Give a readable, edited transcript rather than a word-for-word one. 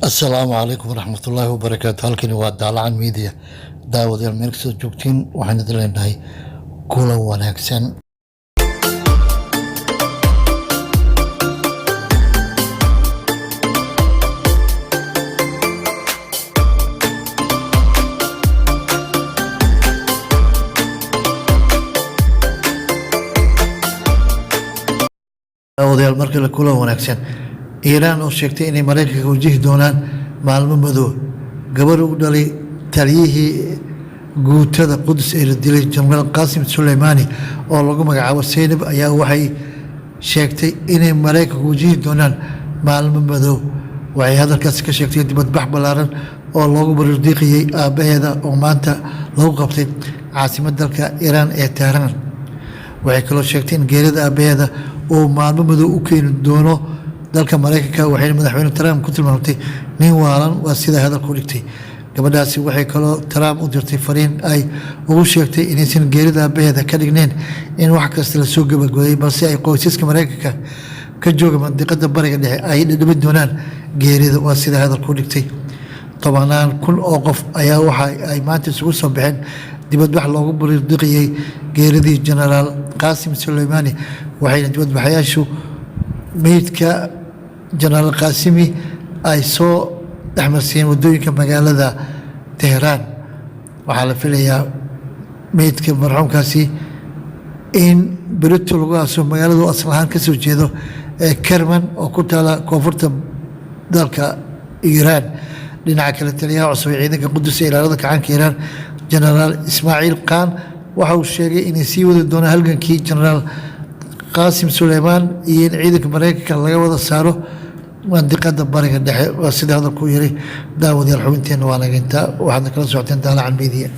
asalaamu calaykum waraxmatullaahi wabarakaatu. halkani waa daalacan miidiya. daawadayaal meel kastoo joogtiin waxaan idin leenahay kulan wanaagsan. daawadayaal markale kulan wanaagsan. iiraan oo sheegtay inay maraykanka wajihi doonaan maalmo madow. gabar u dhalay taliyihii guutada qudus ee la dilay jenaraal qaasim suleymaani oo lagu magacaabo seynab ayaa waxay sheegtay inay maraykanka wajihi doonaan maalmo madow. waxay hadalkaasi ka sheegtay dibadbax ballaaran oo loogu barardiiqiyey aabbaheeda oo maanta lagu qabtay caasimadda dalka iiraan ee tehraan. waxay kaloo sheegtay in geerida aabbaheeda uu maalmo madow u keeni doono dalka maraykanka. waxayna madaxweyne trump ku tilmaamtay nin waalan, waa sidaa hadalka u dhigtay. gabadhaasi waxay kaloo trump u dirtay fariin ay ugu sheegtay inaysan geerida aabbaheeda ka dhigneyn in wax kasta lasoo gabagooyay, balse ay qoysaska maraykanka ka jooga mandiqada bariga dhexe ay dhadhamin doonaan geerida, waa sidaa hadalka u dhigtay. tobanaan kun oo qof ayaa waxa ay maanta isugu soo baxeen dibadbax loogu barardiiqiyey geeridii jenaraal qaasim suleymaani. waxayna dibadbaxayaashu meydka jenaraal qaasimi ay soo dhexmarsiiyeen waddooyinka magaalada tehraan. waxaa la filayaa meydka marxuumkaasi in berito lagu aaso magaaladu asal ahaan ka soo jeedo ee kerman oo ku taala koonfurta dalka iiraan. dhinaca kale taliyaha cusub ee ciidanka qudus ee ilaalada kacaanka iiraan jenaraal ismaaciil khan waxa uu sheegay inay sii wadi doonaan halgankii jenaraal qaasim suleymaan iyo in ciidanka maraykanka laga wada saaro mandiqada bariga dhexe, waa sida hadalku yiri. daawadayaal xubinteenna waa naga intaa. waxaadna kala socoteen daalacan miidiya.